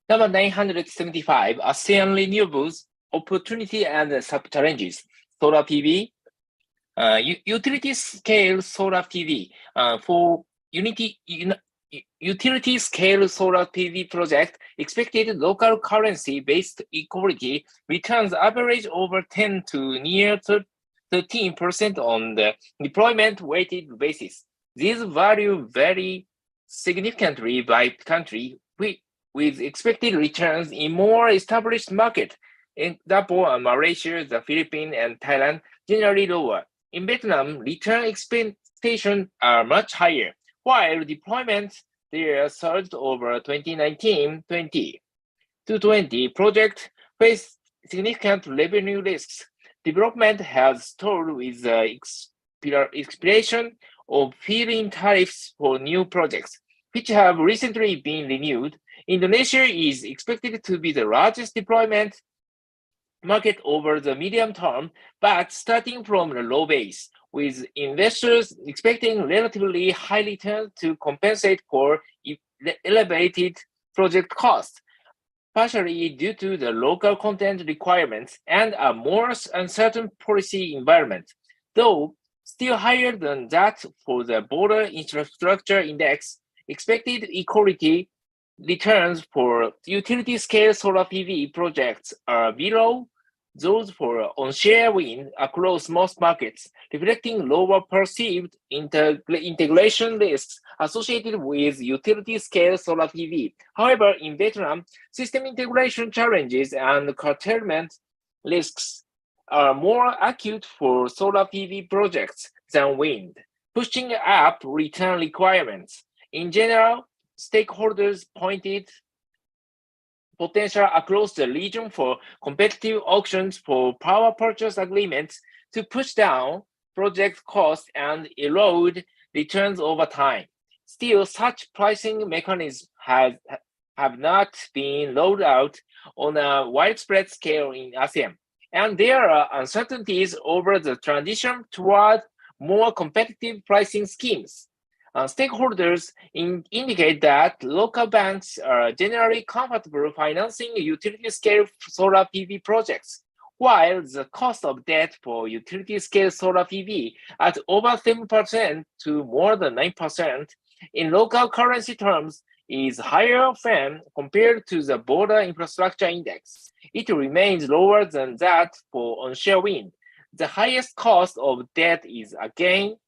Number 975, ASEAN Renewables, Opportunity and Sub-Challenges. Solar PV, utility-scale solar PV. For utility-scale solar PV project, expected local currency-based equality returns average over 10 to near 13% on the deployment-weighted basis. These values vary significantly by country, with expected returns in more established markets, example, Malaysia, the Philippines, and Thailand, generally lower. In Vietnam, return expectations are much higher, while deployment there surged over 2019-20. 2020 project faced significant revenue risks. Development has stalled with the expiration of feed-in tariffs for new projects, which have recently been renewed. Indonesia is expected to be the largest deployment market over the medium term, but starting from a low base, with investors expecting relatively high returns to compensate for elevated project costs, partially due to the local content requirements and a more uncertain policy environment, though still higher than that for the broader infrastructure index. Expected equality returns for utility-scale solar PV projects are below those for on-share wind across most markets, reflecting lower perceived integration risks associated with utility-scale solar PV. However, in Vietnam, system integration challenges and curtailment risks are more acute for solar PV projects than wind, pushing up return requirements. In general, stakeholders pointed potential across the region for competitive auctions for power purchase agreements to push down project costs and erode returns over time. Still, such pricing mechanisms have not been rolled out on a widespread scale in ASEAN, and there are uncertainties over the transition toward more competitive pricing schemes. Stakeholders indicate that local banks are generally comfortable financing utility-scale solar PV projects, while the cost of debt for utility-scale solar PV at over 7% to more than 9% in local currency terms is higher when compared to the broader infrastructure index. It remains lower than that for onshore wind. The highest cost of debt is again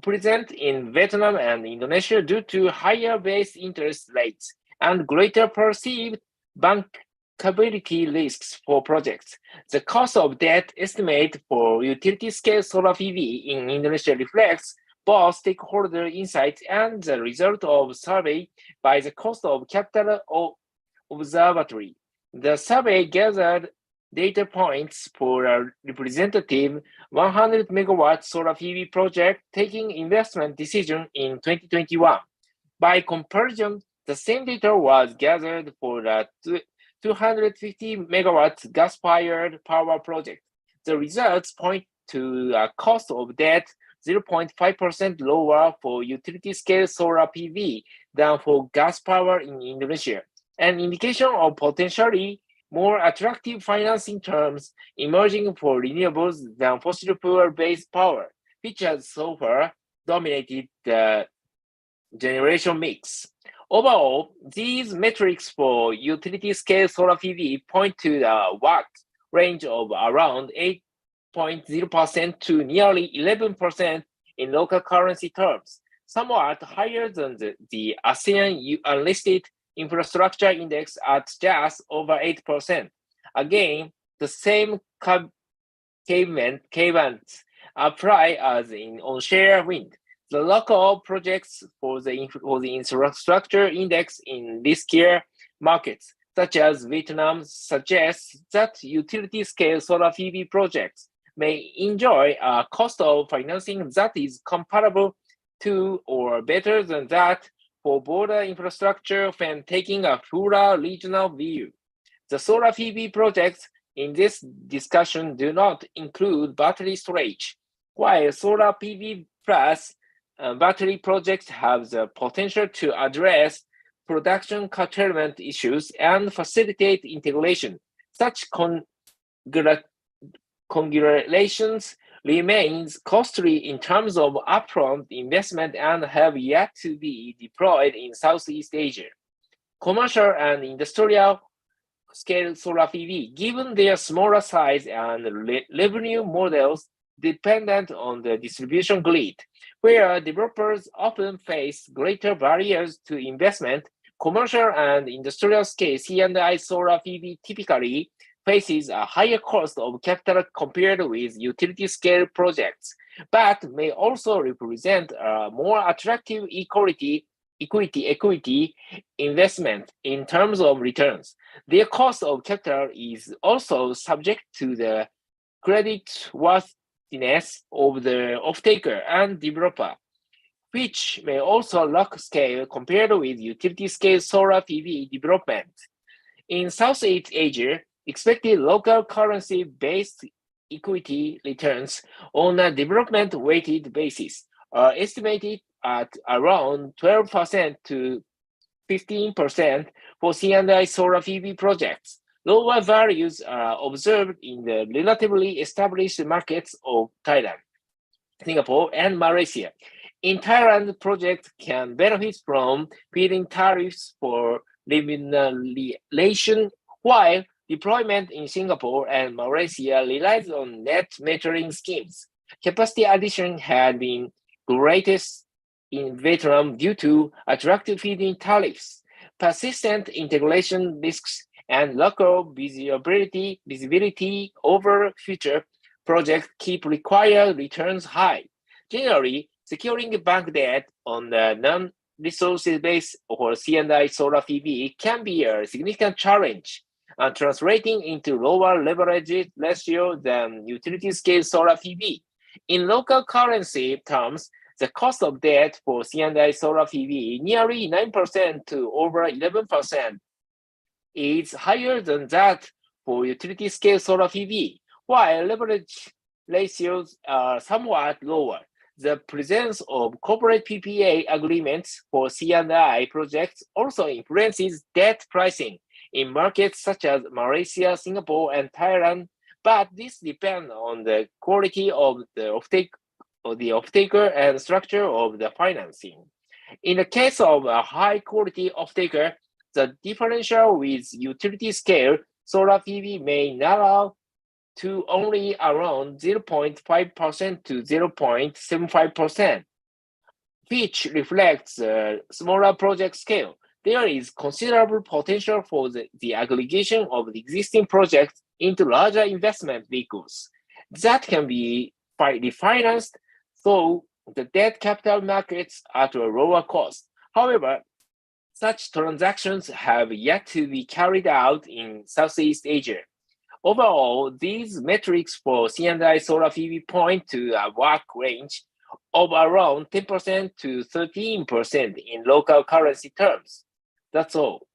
present in Vietnam and Indonesia due to higher base interest rates and greater perceived bankability risks for projects. The cost of debt estimate for utility-scale solar PV in Indonesia reflects both stakeholder insights and the result of survey by the Cost of Capital Observatory. The survey gathered data points for a representative 100 megawatt solar PV project taking investment decision in 2021. By comparison, the same data was gathered for a 250 megawatt gas-fired power project. The results point to a cost of debt 0.5% lower for utility-scale solar PV than for gas power in Indonesia, an indication of potentially more attractive financing terms emerging for renewables than fossil fuel-based power, which has so far dominated the generation mix. Overall, these metrics for utility-scale solar PV point to the WACC range of around 8.0% to nearly 11% in local currency terms, somewhat higher than the ASEAN unlisted infrastructure index at just over 8%. Again, the same caveats apply as in onshore wind. The local projects for the infrastructure index in riskier markets, such as Vietnam, suggest that utility-scale solar PV projects may enjoy a cost of financing that is comparable to or better than that for border infrastructure when taking a fuller regional view. The solar PV projects in this discussion do not include battery storage, while solar PV plus battery projects have the potential to address production curtailment issues and facilitate integration. Such congratulations remains costly in terms of upfront investment and have yet to be deployed in Southeast Asia. Commercial and industrial scale solar PV, given their smaller size and revenue models dependent on the distribution grid, where developers often face greater barriers to investment, commercial and industrial scale C&I solar PV typically faces a higher cost of capital compared with utility scale projects, but may also represent a more attractive equity investment in terms of returns. Their cost of capital is also subject to the creditworthiness of the off-taker and developer, which may also lack scale compared with utility-scale solar PV development. In Southeast Asia, expected local currency-based equity returns on a development-weighted basis are estimated at around 12% to 15% for C&I solar PV projects. Lower values are observed in the relatively established markets of Thailand, Singapore, and Malaysia. In Thailand, projects can benefit from feed-in tariffs for remuneration, while deployment in Singapore and Malaysia relies on net metering schemes. Capacity addition had been greatest in Vietnam due to attractive feed-in tariffs, persistent integration risks, and local visibility over future projects keep required returns high. Generally, securing bank debt on the non-resources base or C&I solar PV can be a significant challenge, translating into lower leverage ratio than utility-scale solar PV. In local currency terms, the cost of debt for C&I solar PV, nearly 9% to over 11%, is higher than that for utility-scale solar PV, while leverage ratios are somewhat lower. The presence of corporate PPA agreements for C&I projects also influences debt pricing in markets such as Malaysia, Singapore, and Thailand, but this depends on the quality of the off-taker and structure of the financing. In the case of a high-quality off-taker, the differential with utility-scale solar PV may narrow to only around 0.5% to 0.75%, which reflects the smaller project scale. There is considerable potential for the aggregation of the existing projects into larger investment vehicles that can be refinanced through the debt capital markets at a lower cost. However, such transactions have yet to be carried out in Southeast Asia. Overall, these metrics for C&I solar PV point to a WACC range of around 10% to 13% in local currency terms. That's all.